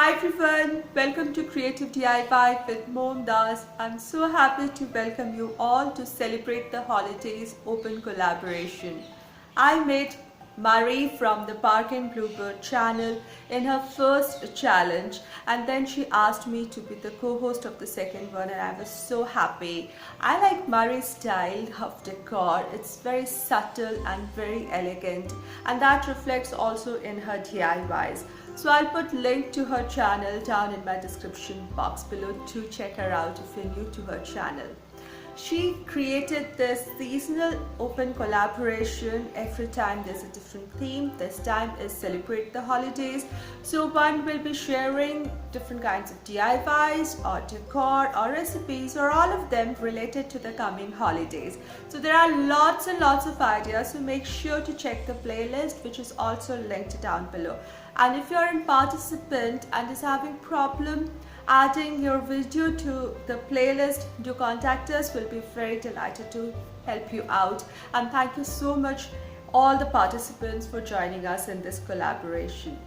Hi everyone, welcome to Creative DIY with Mom Das. I'm so happy to welcome you all to celebrate the holidays open collaboration. I met Marie from the Park and Bluebird channel in her first challenge, and then she asked me to be the co-host of the second one, and I was so happy. I like Marie's style of decor. It's very subtle and very elegant, and that reflects also in her DIYs. So I'll put link to her channel down in my description box below to check her out if you're new to her channel. She created this seasonal open collaboration. Every time there's a different theme. This time is celebrate the holidays. So one will be sharing different kinds of DIYs or decor or recipes or all of them related to the coming holidays. So there are lots and lots of ideas, so make sure to check the playlist, which is also linked down below. And if you're a participant and is having problem adding your video to the playlist, do contact us. We'll be very delighted to help you out. And thank you so much all the participants for joining us in this collaboration.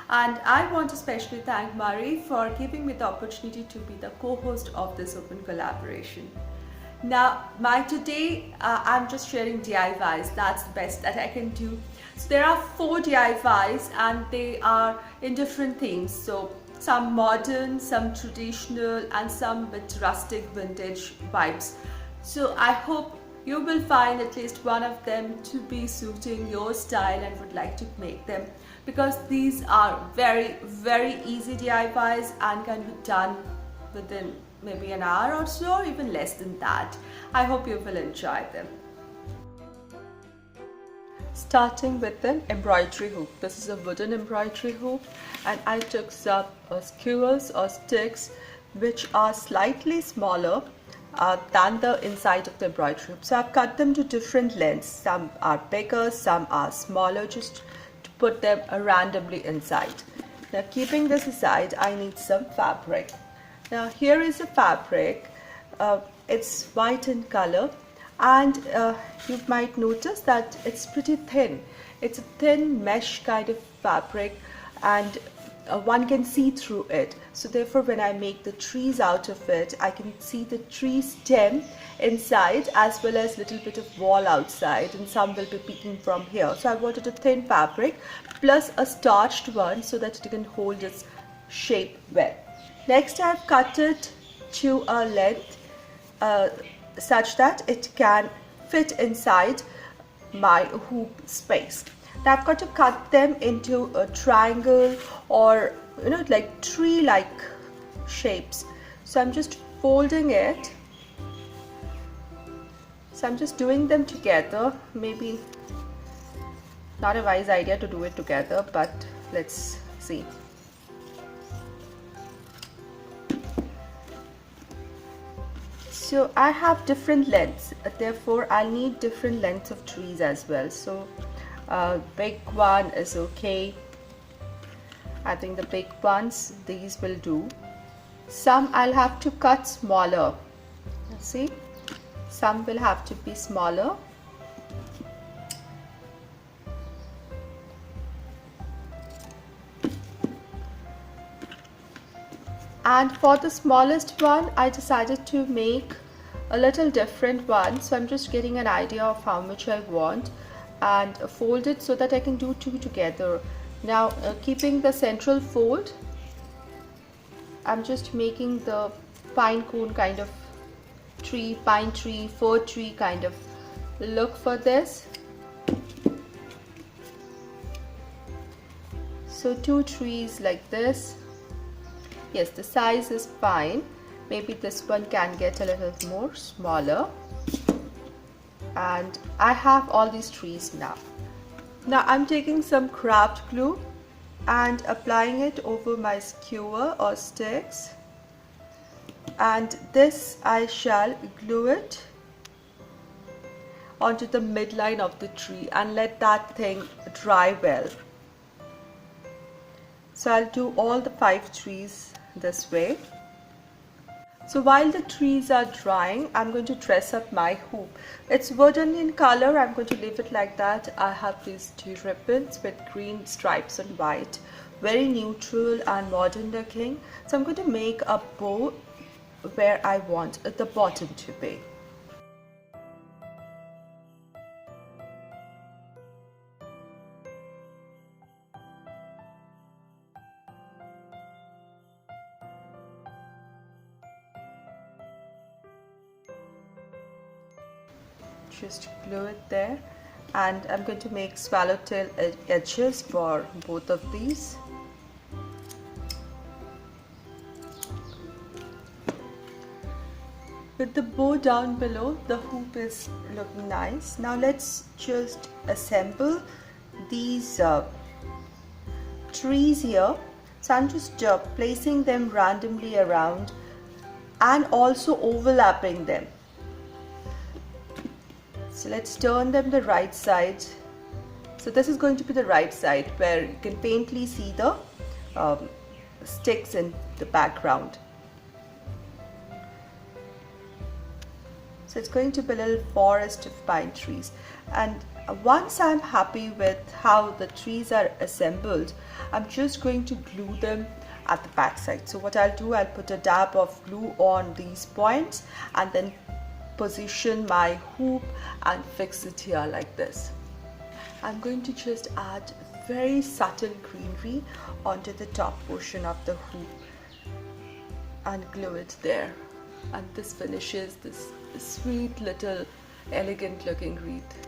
And I want to especially thank Marie for giving me the opportunity to be the co-host of this open collaboration. Now, today I'm just sharing DIYs. That's the best that I can do. So there are 4 DIYs and they are in different themes. So some modern, some traditional, and some with rustic vintage vibes. So I hope you will find at least one of them to be suiting your style and would like to make them, because these are very easy DIYs and can be done within maybe an hour or so, or even less than that. I hope you will enjoy them. Starting with an embroidery hoop. This is a wooden embroidery hoop, and I took some skewers or sticks which are slightly smaller than the inside of the embroidery hoop. So I've cut them to different lengths. Some are bigger, some are smaller, just to put them randomly inside. Now, keeping this aside, I need some fabric. Now here is a fabric. It's white in color, and you might notice that it's pretty thin. It's a thin mesh kind of fabric, and one can see through it. So therefore, when I make the trees out of it, I can see the tree stem inside as well as little bit of wall outside, and some will be peeking from here. So I wanted a thin fabric plus a starched one so that it can hold its shape well. Next, I've cut it to a length such that it can fit inside my hoop space. Now I've got to cut them into a triangle or like tree-like shapes. So I'm just folding it. So I'm just doing them together. Maybe not a wise idea to do it together, but let's see. So I have different lengths, therefore I'll need different lengths of trees as well. So big one is okay. I think the big ones, these will do. Some I'll have to cut smaller. See, some will have to be smaller. And for the smallest one, I decided to make a little different one. So I'm just getting an idea of how much I want and fold it so that I can do 2 together. Now keeping the central fold, I'm just making the pine cone kind of tree, pine tree, fir tree kind of look for this. So 2 trees like this. Yes, the size is fine. Maybe this one can get a little more smaller. And I have all these trees now. Now I'm taking some craft glue and applying it over my skewer or sticks. And this I shall glue it onto the midline of the tree and let that thing dry well. So I'll do all the 5 trees this way. So while the trees are drying, I'm going to dress up my hoop. It's wooden in color. I'm going to leave it like that. I have these 2 ribbons with green stripes and white very neutral and modern looking. So I'm going to make a bow where I want the bottom to be. Just glue it there, and I'm going to make swallowtail edges for both of these. With the bow down below, the hoop is looking nice. Now let's just assemble these trees here. So I'm just placing them randomly around and also overlapping them. So let's turn them the right side. So this is going to be the right side where you can faintly see the sticks in the background. So it's going to be a little forest of pine trees. And once I'm happy with how the trees are assembled, I'm just going to glue them at the back side. So what I'll do, I'll put a dab of glue on these points and then position my hoop and fix it here like this. I'm going to just add very subtle greenery onto the top portion of the hoop and glue it there, and this finishes this sweet little elegant looking wreath.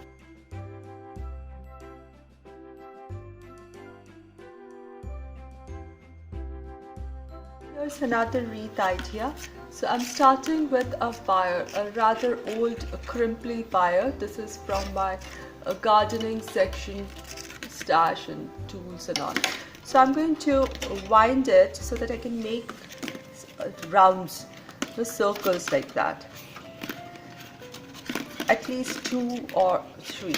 Here's another wreath idea. So I'm starting with a wire, a rather old crimply wire. This is from my gardening section stash and tools and all. So I'm going to wind it so that I can make rounds, circles like that. At least 2 or 3.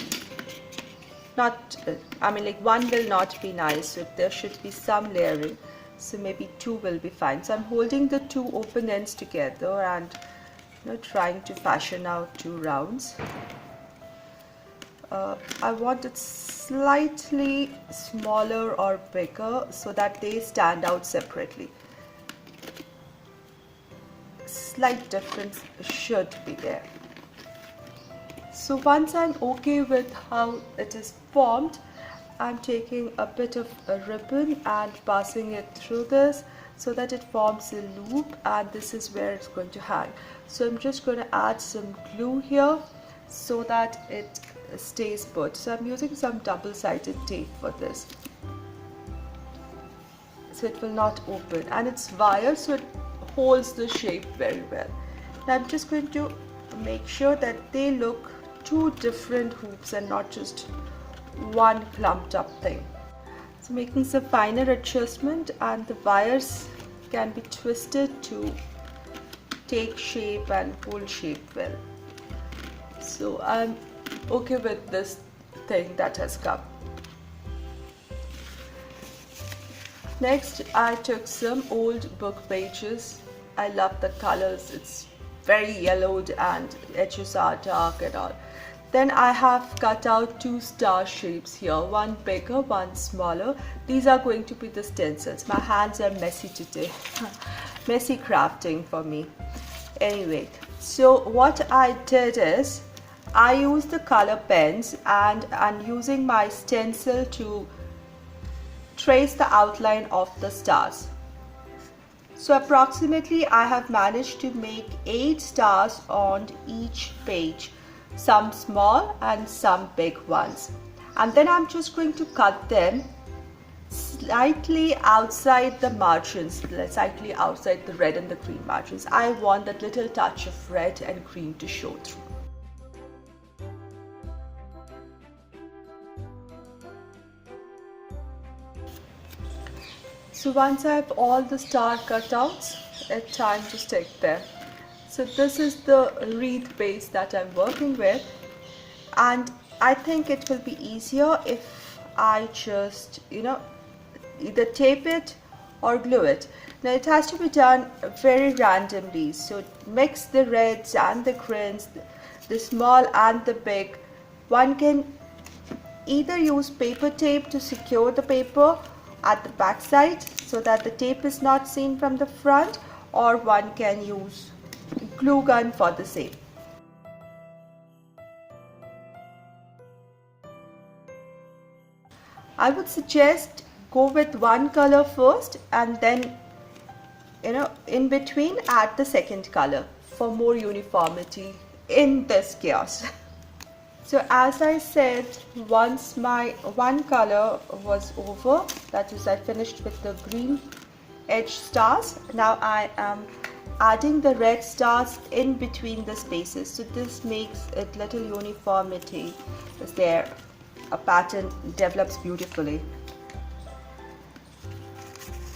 Not, like one will not be nice, so there should be some layering. So maybe 2 will be fine. So I'm holding the 2 open ends together and trying to fashion out 2 rounds. I want it slightly smaller or bigger so that they stand out separately. Slight difference should be there. So once I'm okay with how it is formed, I'm taking a bit of a ribbon and passing it through this so that it forms a loop, and this is where it's going to hang. So I'm just going to add some glue here so that it stays put. So I'm using some double-sided tape for this, so it will not open, and it's wire so it holds the shape very well. Now I'm just going to make sure that they look 2 different hoops and not just one clumped up thing. So making some finer adjustment, and the wires can be twisted to take shape and hold shape well. So I'm okay with this thing that has come. Next, I took some old book pages. I love the colors. It's very yellowed and edges are dark and all. Then I have cut out 2 star shapes here, one bigger, one smaller. These are going to be the stencils. My hands are messy today. Messy crafting for me. Anyway, so what I did is I used the color pens and I'm using my stencil to trace the outline of the stars. So approximately I have managed to make 8 stars on each page. Some small and some big ones, and then I'm just going to cut them slightly outside the margins, slightly outside the red and the green margins. I want that little touch of red and green to show through. So once I have all the star cutouts, it's time to stick them. So this is the wreath base that I'm working with, and I think it will be easier if I just either tape it or glue it. Now it has to be done very randomly, so mix the reds and the greens, the small and the big. One can either use paper tape to secure the paper, at the back side so that the tape is not seen from the front, or one can use glue gun for the same. I would suggest go with one color first and then in between add the second color for more uniformity in this chaos. So as I said, once my one color was over, that is I finished with the green edge stars, now I am adding the red stars in between the spaces. So this makes it little uniformity is there. A pattern develops beautifully.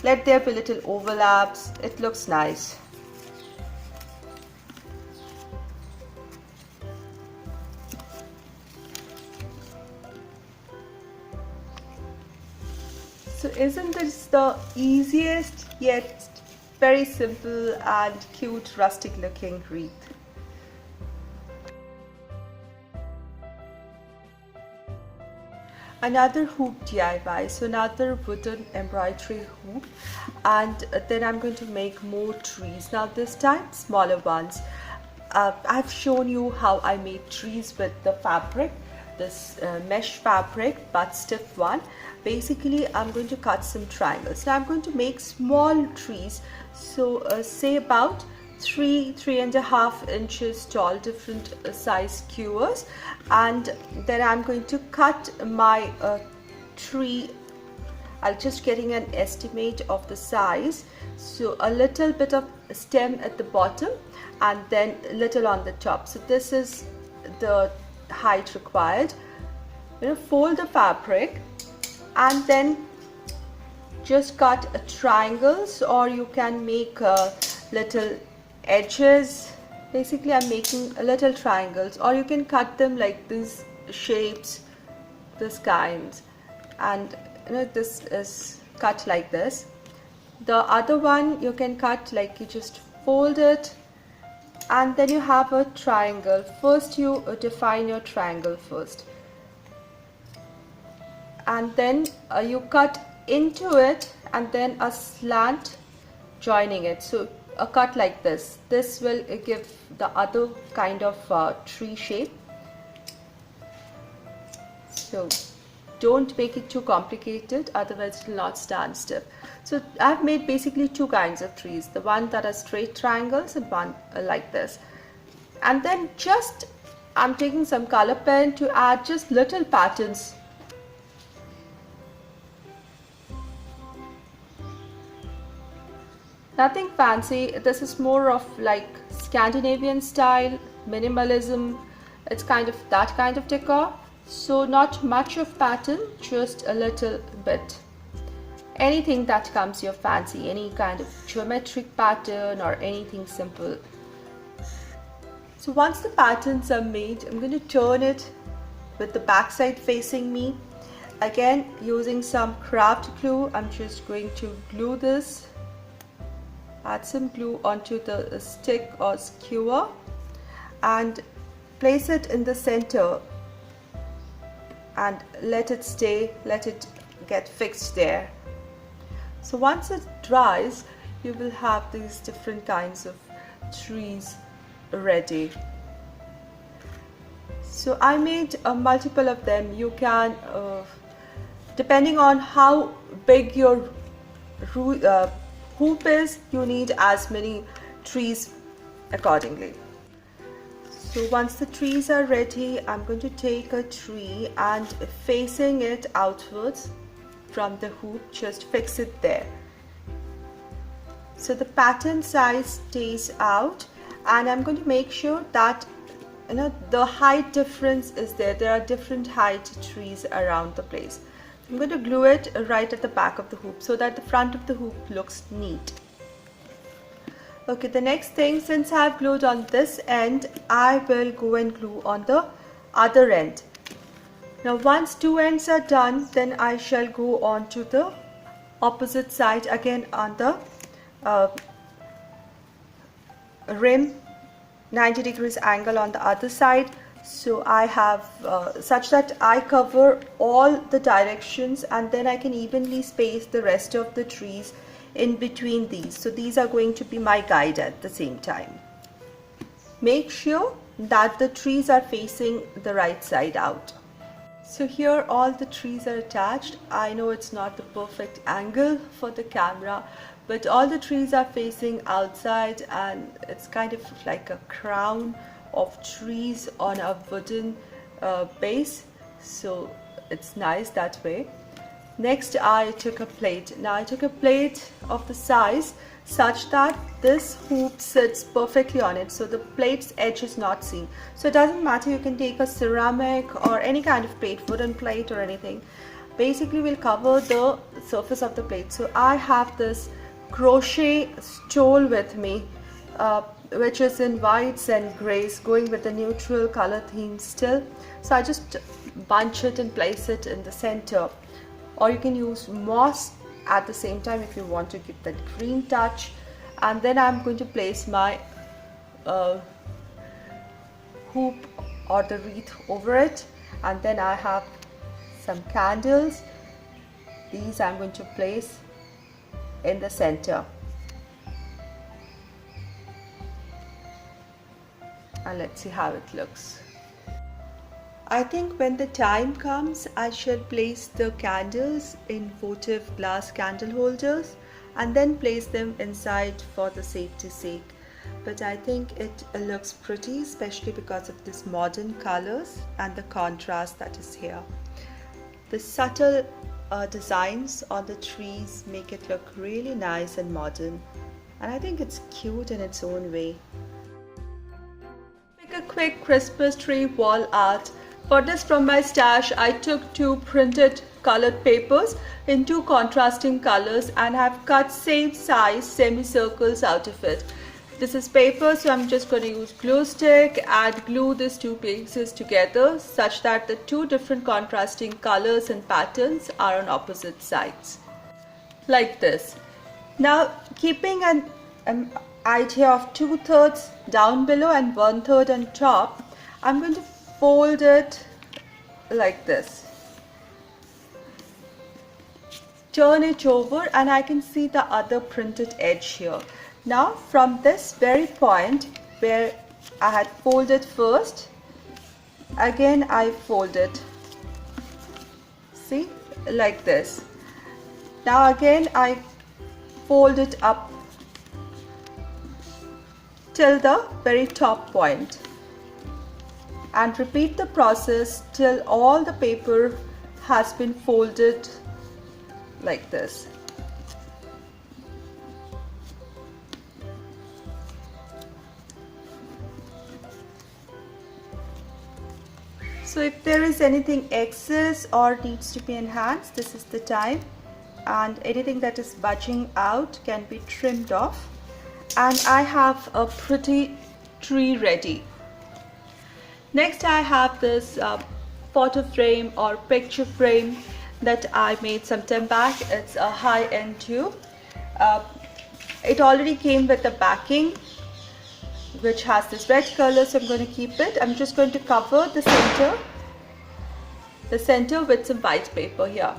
Let there be little overlaps, it looks nice. So isn't this the easiest yet very simple and cute rustic looking wreath? Another hoop DIY, so another wooden embroidery hoop, and then I'm going to make more trees. Now this time smaller ones. I've shown you how I made trees with the fabric, this mesh fabric but stiff one. Basically I'm going to cut some triangles. Now I'm going to make small trees, so say about 3.5 inches tall, different size skewers, and then I'm going to cut my tree. I'm just getting an estimate of the size, so a little bit of stem at the bottom and then a little on the top. So this is the height required. Fold the fabric and then just cut triangles, or you can make little edges. Basically I'm making little triangles, or you can cut them like these shapes, this kind, and this is cut like this. The other one you can cut like you just fold it and then you have a triangle. First you define your triangle first, and then you cut into it and then a slant joining it. So a cut like this will give the other kind of tree shape. So don't make it too complicated, otherwise it will not stand stiff. So I've made basically two kinds of trees, the one that are straight triangles and one like this. And then just I'm taking some color pen to add just little patterns. Nothing fancy, this is more of like Scandinavian style, minimalism. It's kind of that kind of decor. So not much of pattern, just a little bit. Anything that comes your fancy, any kind of geometric pattern or anything simple. So once the patterns are made, I'm going to turn it with the back side facing me. Again, using some craft glue, I'm just going to glue this. Add some glue onto the stick or skewer and place it in the center and let it stay, let it get fixed there. So once it dries, you will have these different kinds of trees ready. So I made multiple of them. You can, depending on how big your hoop is, you need as many trees accordingly. So once the trees are ready, I'm going to take a tree and facing it outwards from the hoop, just fix it there. So the pattern size stays out, and I'm going to make sure that the height difference is there. There are different height trees around the place. I'm going to glue it right at the back of the hoop so that the front of the hoop looks neat. Okay, the next thing, since I've glued on this end, I will go and glue on the other end. Now once two ends are done, then I shall go on to the opposite side again on the rim, 90 degrees angle on the other side. So I have such that I cover all the directions, and then I can evenly space the rest of the trees in between these. So these are going to be my guide at the same time. Make sure that the trees are facing the right side out. So here all the trees are attached. I know it's not the perfect angle for the camera, but all the trees are facing outside, and it's kind of like a crown of trees on a wooden base, so it's nice that way. Next I took a plate. Now I took a plate of the size such that this hoop sits perfectly on it, so the plate's edge is not seen. So it doesn't matter, you can take a ceramic or any kind of plate, wooden plate or anything. Basically we'll cover the surface of the plate. So I have this crochet stole with me, which is in whites and grays, going with the neutral color theme still. So I just bunch it and place it in the center, or you can use moss at the same time if you want to give that green touch. And then I'm going to place my hoop or the wreath over it, and then I have some candles. These I'm going to place in the center, and let's see how it looks. I think when the time comes, I shall place the candles in votive glass candle holders and then place them inside for the safety's sake. But I think it looks pretty, especially because of this modern colors and the contrast that is here. The subtle designs on the trees make it look really nice and modern, and I think it's cute in its own way. Make a quick Christmas tree wall art. For this, from my stash, I took 2 printed colored papers in 2 contrasting colors and have cut same size semicircles out of it. This is paper, so I'm just going to use glue stick and glue these 2 pieces together such that the 2 different contrasting colors and patterns are on opposite sides, like this. Now, keeping an idea of 2/3 down below and 1/3 on top, I'm going to fold it like this, turn it over, and I can see the other printed edge here. Now from this very point where I had folded first, again I fold it, see, like this. Now again I fold it up till the very top point, and repeat the process till all the paper has been folded like this. So if there is anything excess or needs to be enhanced, this is the time, and anything that is budging out can be trimmed off. And I have a pretty tree ready. Next I have this photo frame or picture frame that I made some time back. It's a high-end tube. It already came with the backing, which has this red color, so I'm going to keep it. I'm just going to cover the center with some white paper here.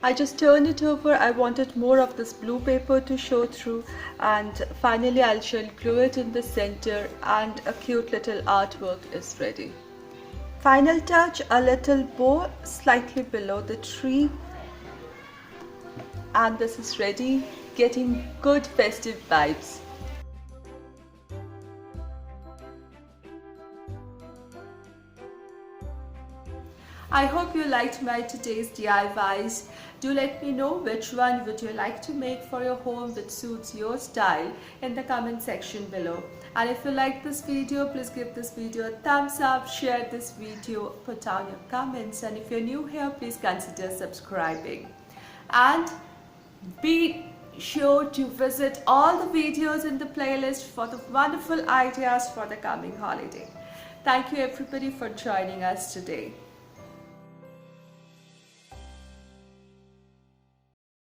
I just turned it over. I wanted more of this blue paper to show through, and finally I shall glue it in the center, and a cute little artwork is ready. Final touch, a little bow slightly below the tree, and this is ready, getting good festive vibes. I hope you liked my today's DIYs. Do let me know which one would you like to make for your home which suits your style in the comment section below. And if you like this video, please give this video a thumbs up, share this video, put down your comments, and if you're new here, please consider subscribing. And be sure to visit all the videos in the playlist for the wonderful ideas for the coming holiday. Thank you everybody for joining us today.